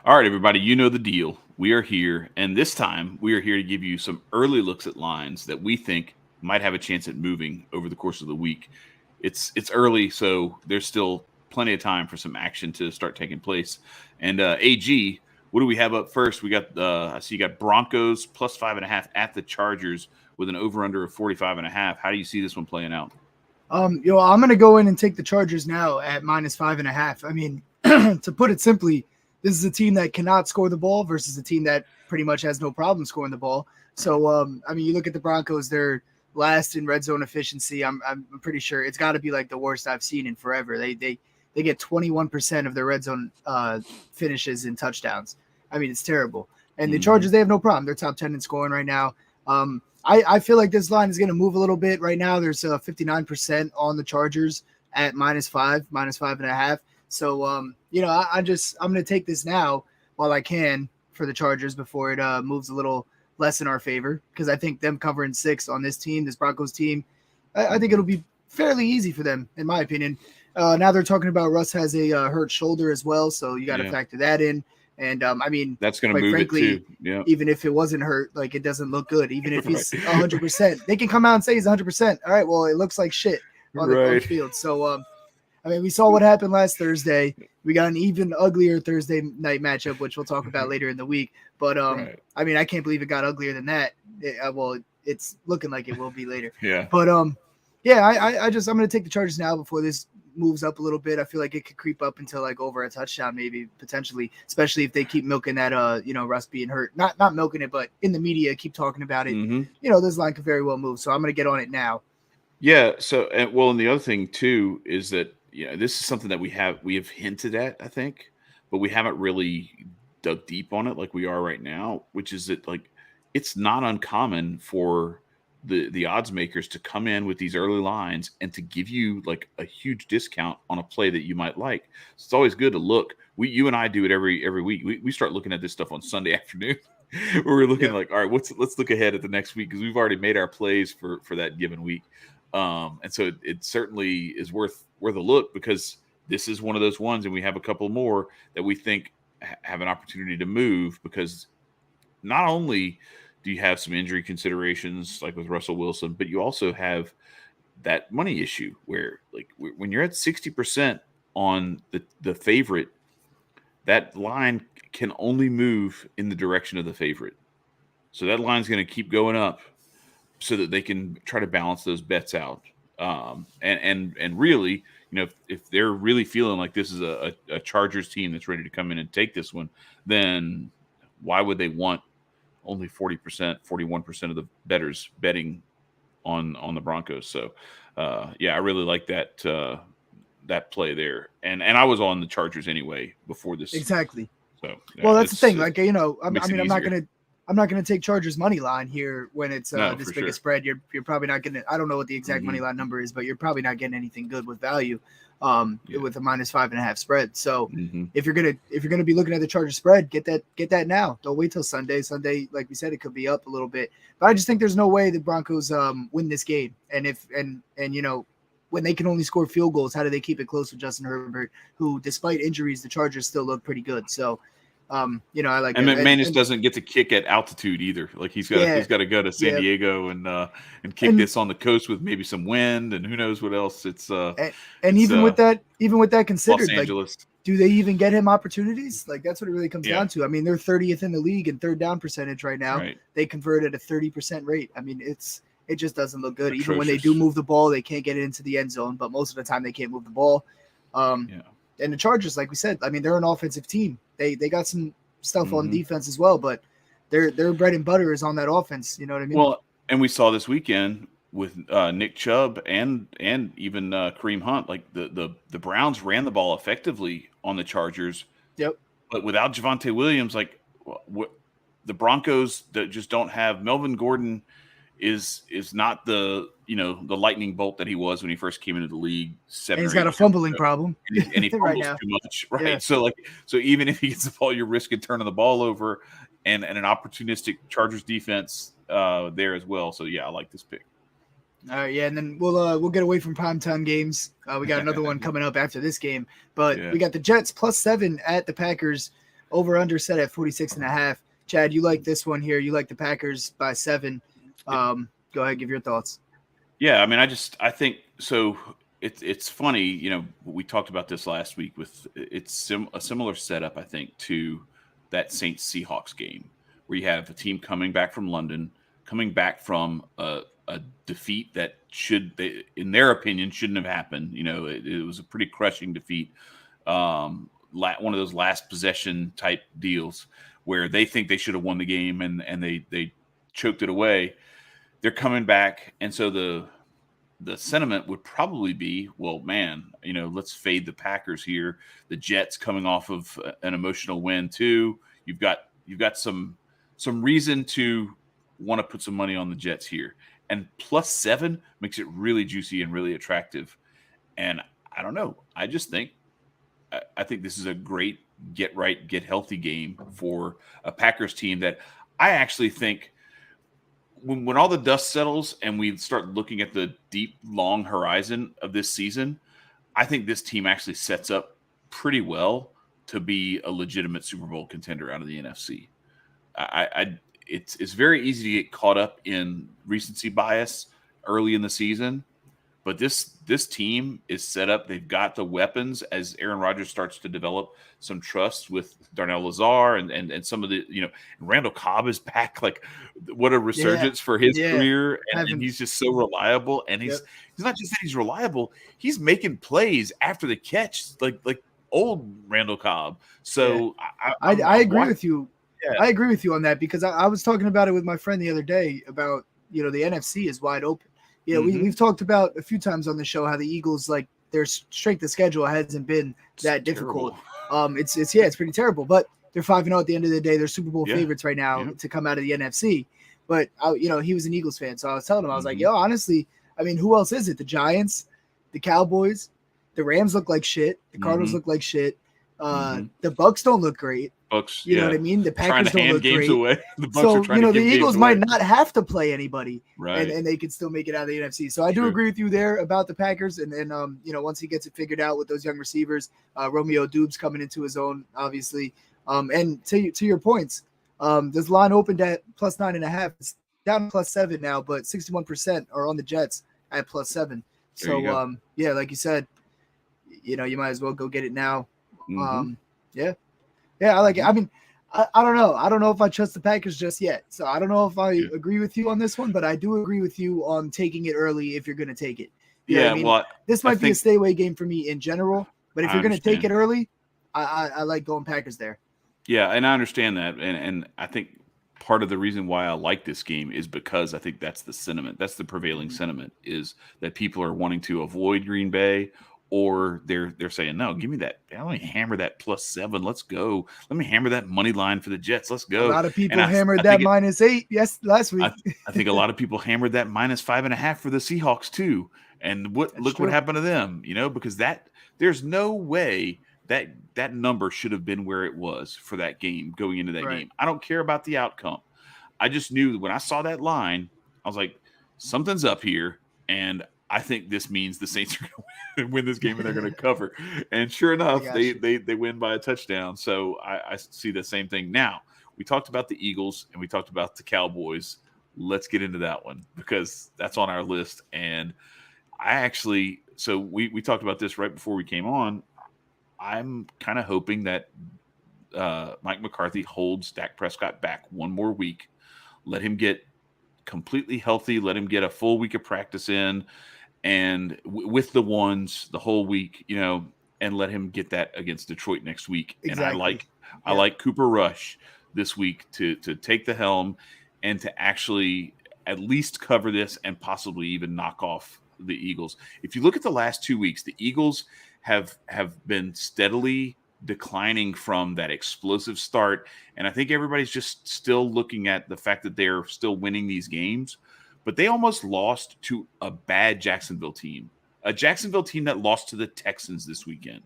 All right, everybody, you know the deal. We are here, and this time we are here to give you some early looks at lines that we think might have a chance at moving over the course of the week. It's early, so there's still plenty of time for some action to start taking place. And AG, what do we have up first? We got I see you got Broncos plus 5.5 at the Chargers with an over under of 45.5. How do you see this one playing out? I'm gonna go in and take the Chargers now at -5.5. I mean, to put it simply, this is a team that cannot score the ball versus a team that pretty much has no problem scoring the ball. So, I mean, you look at the Broncos; they're last in red zone efficiency. I'm pretty sure it's got to be like the worst I've seen in forever. They get 21% of their red zone finishes in touchdowns. I mean, it's terrible. And the Chargers, they have no problem. They're top 10 in scoring right now. I feel like this line is going to move a little bit right now. There's 59% on the Chargers at -5.5. So, I'm going to take this now while I can for the Chargers before it moves a little less in our favor, because I think them covering 6 on this team, this Broncos team, I think it'll be fairly easy for them, in my opinion. Now they're talking about Russ has a hurt shoulder as well, so you got to factor that in. And I mean, that's going to move it too. Yeah. Even if it wasn't hurt, like, it doesn't look good. Even if he's 100%, they can come out and say he's 100%. All right, well, it looks like shit on the field. So, I mean, we saw what happened last Thursday. We got an even uglier Thursday night matchup, which we'll talk about later in the week. But I mean, I can't believe it got uglier than that. It's looking like it will be later. Yeah. But I'm going to take the Chargers now before this moves up a little bit. I feel like it could creep up until like over a touchdown, maybe potentially, especially if they keep milking that Russ being hurt. Not milking it, but in the media keep talking about it. This line could very well move. So I'm going to get on it now. Yeah. So, and the other thing too is that this is something that we have hinted at, I think, but we haven't really dug deep on it like we are right now, which is that, like, it's not uncommon for the odds makers to come in with these early lines and to give you like a huge discount on a play that you might like. So it's always good to look. You and I do it every week. We start looking at this stuff on Sunday afternoon where we're looking like, all right, let's look ahead at the next week, because we've already made our plays for that given week. And so it certainly is worth a look, because this is one of those ones, and we have a couple more that we think have an opportunity to move, because not only do you have some injury considerations like with Russell Wilson, but you also have that money issue where, like, when you're at 60% on the favorite, that line can only move in the direction of the favorite. So that line's going to keep going up so that they can try to balance those bets out. And really, if they're really feeling like this is a Chargers team that's ready to come in and take this one, then why would they want only 40%, 41% of the bettors betting on the Broncos? So, I really like that play there. And I was on the Chargers anyway before this. Exactly. So, well, that's the thing. Like, I'm not gonna take Chargers money line here when it's this big a spread. You're probably not gonna. I don't know what the exact money line number is, but you're probably not getting anything good with value. With a -5.5 spread. So if you're gonna be looking at the Chargers spread, get that now. Don't wait till Sunday. Sunday, like we said, it could be up a little bit. But I just think there's no way the Broncos win this game. And when they can only score field goals, how do they keep it close with Justin Herbert, who, despite injuries, the Chargers still look pretty good. So I like. And McManus doesn't get to kick at altitude either. Like, he's got to go to San Diego and kick this on the coast with maybe some wind and who knows what else. It's even with that considered, Los Angeles. Like, do they even get him opportunities? Like, that's what it really comes down to. I mean, they're 30th in the league in third down percentage right now. Right. They convert at a 30% rate. I mean, it just doesn't look good. Atrocious. Even when they do move the ball, they can't get it into the end zone. But most of the time, they can't move the ball. And the Chargers, like we said, I mean, they're an offensive team. They got some stuff on defense as well, but their bread and butter is on that offense. You know what I mean? Well, and we saw this weekend with Nick Chubb and even Kareem Hunt. Like, the Browns ran the ball effectively on the Chargers. Yep. But without Javonte Williams, like, the Broncos that just don't have Melvin Gordon is not the lightning bolt that he was when he first came into the league. He's got a fumbling problem, and he fumbles too much, right? Yeah. So even if he gets the ball, you're risking turning the ball over, and an opportunistic Chargers defense there as well. So I like this pick. All right, and then we'll get away from primetime games. We got another one coming up after this game, but we got the Jets +7 at the Packers. Over under set at 46.5. Chad, you like this one here. You like the Packers by 7. Go ahead, give your thoughts. Yeah, I mean, I think so. It's funny, we talked about this last week with a similar setup, I think, to that Saints Seahawks game, where you have a team coming back from London, coming back from a defeat that in their opinion, shouldn't have happened. It was a pretty crushing defeat. One of those last possession type deals where they think they should have won the game and they choked it away. They're coming back, and so the sentiment would probably be, well, man, let's fade the Packers here. The Jets coming off of an emotional win too. You've got some reason to want to put some money on the Jets here, and +7 makes it really juicy and really attractive. And I don't know. I just think this is a great get right, get healthy game for a Packers team that I actually think when all the dust settles and we start looking at the deep, long horizon of this season, I think this team actually sets up pretty well to be a legitimate Super Bowl contender out of the NFC. It's very easy to get caught up in recency bias early in the season, but this team is set up. They've got the weapons as Aaron Rodgers starts to develop some trust with Darnell Lazare and some of the, Randall Cobb is back. Like, what a resurgence for his career. And he's just so reliable. And he's not just that he's reliable, he's making plays after the catch, like old Randall Cobb. So I agree with you. Yeah. I agree with you on that because I was talking about it with my friend the other day about, the NFC is wide open. Yeah, we've talked about a few times on the show how the Eagles, like, their strength of schedule hasn't been that difficult. It's pretty terrible, but they're 5-0 at the end of the day. They're Super Bowl favorites right now to come out of the NFC. But he was an Eagles fan, so I was telling him, I was like, yo, honestly, I mean, who else is it? The Giants, the Cowboys, the Rams look like shit. The Cardinals look like shit. The Bucks don't look great. Bucks, you know what I mean? The Packers don't look great. Away. The Bucks are trying to the Eagles might not have to play anybody, right? And they could still make it out of the NFC. So I do agree with you there about the Packers. And then once he gets it figured out with those young receivers, Romeo Doubs coming into his own, obviously. And to your points, this line opened at +9.5. It's down to +7 now, but 61% are on the Jets at +7. So like you said, you might as well go get it now. I like it. I mean, I don't know. I don't know if I trust the Packers just yet. So I don't know if I agree with you on this one, but I do agree with you on taking it early if you're going to take it. You know what I mean? Well, this might be a stay away game for me in general, but if you're going to take it early, I like going Packers there. Yeah, and I understand that, and I think part of the reason why I like this game is because I think that's the sentiment. That's the prevailing sentiment, is that people are wanting to avoid Green Bay. Or they're saying, no, give me that. Let me hammer that +7. Let's go. Let me hammer that money line for the Jets. Let's go. A lot of people hammered that -8 last week. I think a lot of people hammered that -5.5 for the Seahawks too. And what happened to them? Because there's no way that number should have been where it was for that game going into that game. I don't care about the outcome. I just knew that when I saw that line, I was like, something's up here, and I think this means the Saints are going to win this game and they're going to cover. And sure enough, they win by a touchdown. So I see the same thing. Now, we talked about the Eagles and we talked about the Cowboys. Let's get into that one because that's on our list. And we talked about this right before we came on. I'm kind of hoping that Mike McCarthy holds Dak Prescott back one more week. Let him get completely healthy. Let him get a full week of practice in. And with the ones the whole week, and let him get that against Detroit next week. Exactly. And I like Cooper Rush this week to take the helm and to actually at least cover this and possibly even knock off the Eagles. If you look at the last 2 weeks, the Eagles have been steadily declining from that explosive start. And I think everybody's just still looking at the fact that they're still winning these games. But they almost lost to a bad Jacksonville team, a Jacksonville team that lost to the Texans this weekend.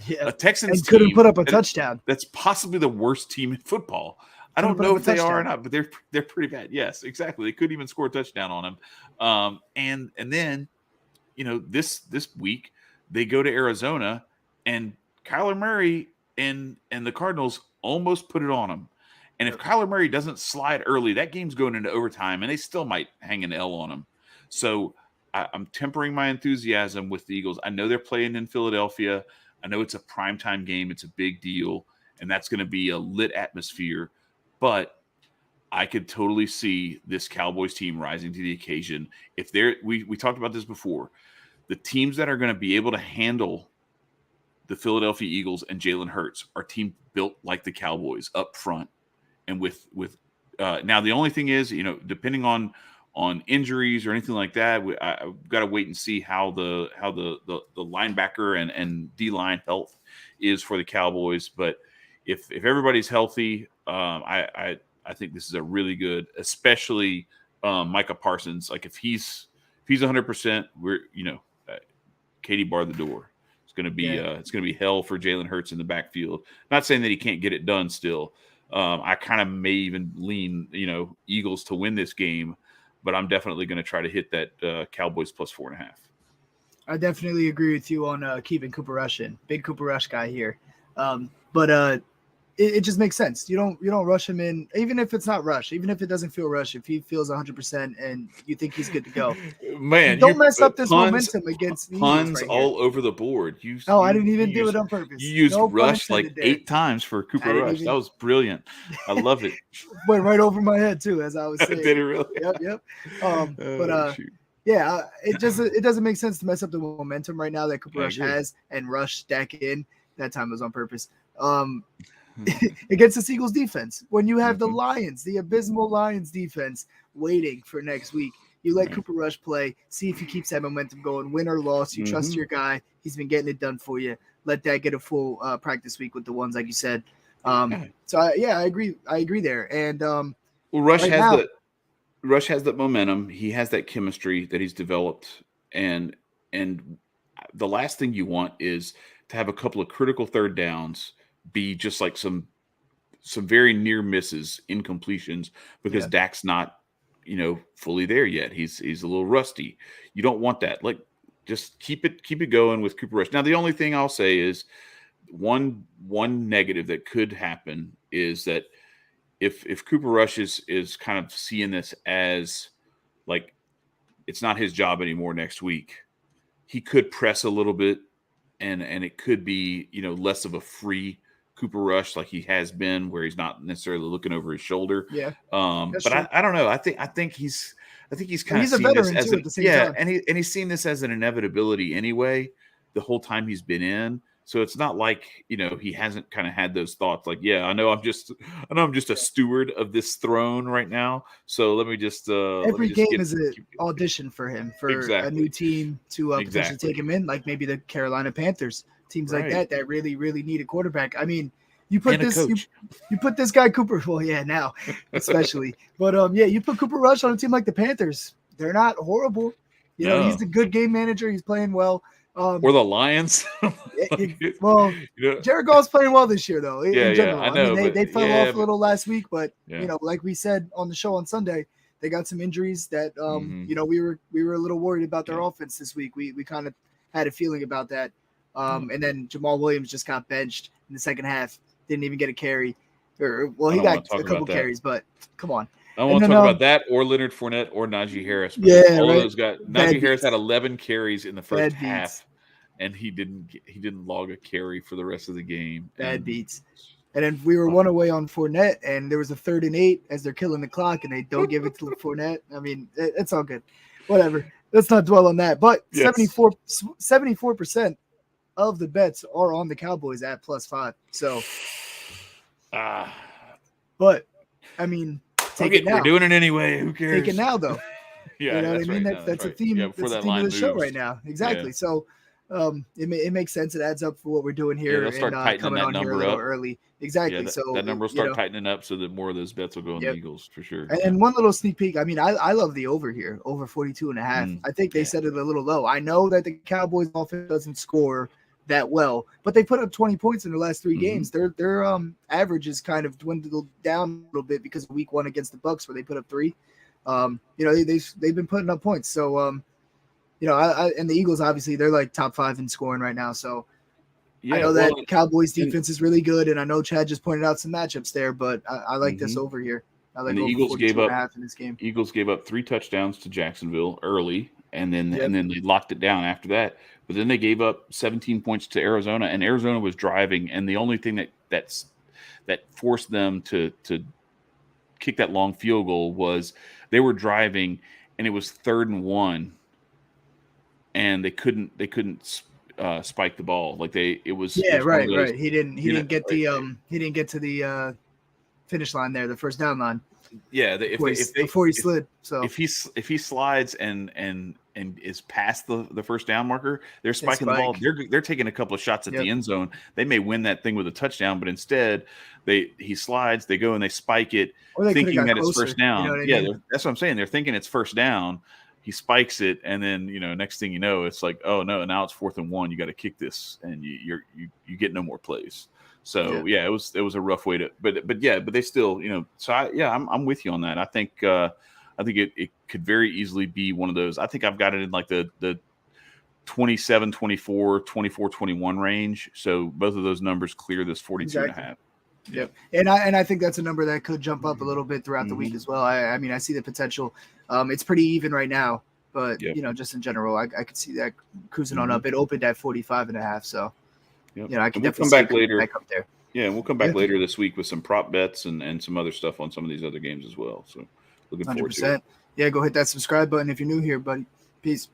Yeah, a Texans and couldn't put up a touchdown. That's possibly the worst team in football. I don't know if they are or not, but they're pretty bad. Yes, exactly. They couldn't even score a touchdown on them. And then, this week they go to Arizona, and Kyler Murray and the Cardinals almost put it on them. And if Kyler Murray doesn't slide early, that game's going into overtime, and they still might hang an L on him. So I'm tempering my enthusiasm with the Eagles. I know they're playing in Philadelphia. I know it's a primetime game. It's a big deal, and that's going to be a lit atmosphere. But I could totally see this Cowboys team rising to the occasion. If we talked about this before, the teams that are going to be able to handle the Philadelphia Eagles and Jalen Hurts are teams built like the Cowboys up front. And with now the only thing is, depending on injuries or anything like that, I've got to wait and see how the linebacker and D line health is for the Cowboys. But if everybody's healthy, I think this is a really good, especially Micah Parsons. Like if he's 100%, we're Katie bar the door. It's going to be hell for Jalen Hurts in the backfield. Not saying that he can't get it done still. I kind of may even lean, Eagles to win this game, but I'm definitely going to try to hit that Cowboys plus 4.5. I definitely agree with you on keeping Cooper Rush in. Big Cooper Rush guy here. But it just makes sense. You don't rush him in, even if it's not rush, even if it doesn't feel rush. If he feels 100% and you think he's good to go, man, don't mess up this momentum against the puns right all over the board. I didn't even do it on purpose. You used rush like 8 times for Cooper Rush. That was brilliant. I love it. Went right over my head too, as I was saying. Did it really? Yep. Yeah, it doesn't make sense to mess up the momentum right now that Cooper Rush has and rush stack in. That time was on purpose. Against the Eagles defense, when you have the Lions, the abysmal Lions defense waiting for next week, you let Cooper Rush play, see if he keeps that momentum going, win or loss. You trust your guy. He's been getting it done for you. Let that get a full practice week with the ones like you said. I agree there. And Rush has that momentum. He has that chemistry that he's developed, and the last thing you want is to have a couple of critical third downs be just like some very near misses, incompletions, because Dak's not, fully there yet. He's a little rusty. You don't want that. Like, just keep it going with Cooper Rush. Now, the only thing I'll say is one negative that could happen is that if Cooper Rush is kind of seeing this as like it's not his job anymore next week, he could press a little bit and it could be, less of a free Cooper Rush like he has been, where he's not necessarily looking over his shoulder. Yeah. But I don't know. I think he's kind of a veteran too at the same time. and he's seen this as an inevitability anyway the whole time he's been in. So it's not like, he hasn't kind of had those thoughts like, I know I'm just a steward of this throne right now. So let me just every game is an audition for him for a new team to potentially take him in, like maybe the Carolina Panthers, teams like that really, really need a quarterback. I mean, you put this guy Cooper, well, now especially, but you put Cooper Rush on a team like the Panthers. They're not horrible. He's a good game manager. He's playing well. Or the Lions. Jared Goff's playing well this year, though. In general, I know. They fell off a little last week, but like we said on the show on Sunday, they got some injuries that we were a little worried about their offense this week. We kind of had a feeling about that. And then Jamal Williams just got benched in the second half. Didn't even get a carry. He got a couple carries, but come on. I don't want to talk about that or Leonard Fournette or Najee Harris. All those guys. Najee Harris had 11 carries in the first half, and he didn't log a carry for the rest of the game. Bad beats. And then we were one away on Fournette, and there was a 3rd and 8 as they're killing the clock, and they don't give it to Fournette. I mean, it's all good. Whatever. Let's not dwell on that. But 74% of the bets are on the Cowboys at +5. So, but I mean, take it now. We're doing it anyway. Who cares? Take it now, though. You know what I mean? That's a theme. That's the theme of the show right now. Exactly. Yeah. So, it makes sense. It adds up for what we're doing here. They'll start tightening that number up early. Exactly. Yeah, so that number will start tightening up so that more of those bets will go on the Eagles for sure. And one little sneak peek. I mean, I love the over here, over 42.5. I think they set it a little low. I know that the Cowboys offense doesn't score that well, but they put up 20 points in the last 3 games. Their average is kind of dwindled down a little bit because of week 1 against the Bucs where they put up 3. They've been putting up points. So and the Eagles obviously they're like top 5 in scoring right now. So I Yeah, know well, that Cowboys and defense is really good, and I know Chad just pointed out some matchups there, but I like this mhm. over here. I And like the over Eagles gave 42 and a up half in this game. Eagles gave up 3 touchdowns to Jacksonville early, Yep. and then they locked it down after that. But then they gave up 17 points to Arizona, and Arizona was driving, and the only thing that forced them to kick that long field goal was they were driving, and it was 3rd and 1, and they couldn't spike the ball. Like it Yeah, was one of right, those, right. He didn't you know, like, he didn't get to the finish line there, the first down line yeah, before he slid. So if he slides and is past the first down marker, they're they spiking the ball. spike. They're taking a couple of shots at Yep. the end zone. They may win that thing with a touchdown, but instead he slides. They go and they spike it, Or they could have thinking got that it's first closer. You know down. what I Yeah, mean? that's what I'm saying. They're thinking it's first down. He spikes it, and then next thing you know, it's like, oh no, now it's 4th and 1. You got to kick this, and you get no more plays. Yeah. So yeah, it was a rough way to, but they still, So I'm with you on that. I think it could very easily be one of those. I think I've got it in like the 27, 24, 24, 21 range. So both of those numbers clear this 42 and a Exactly. half. Yep. And I think that's a number that could jump up a little bit throughout the week Mhm. as well. I mean, I see the potential. It's pretty even right now, but Yep. just in general, I could see that cruising on Mhm. up. It opened at 45 and a half. So, Yep. I could And we'll definitely come see it back coming later. back up there. Yeah, and we'll come Yeah. back later this week with some prop bets and some other stuff on some of these other games as well. So looking forward to it. 100%. Yeah. Go hit that subscribe button if you're new here, buddy. Peace.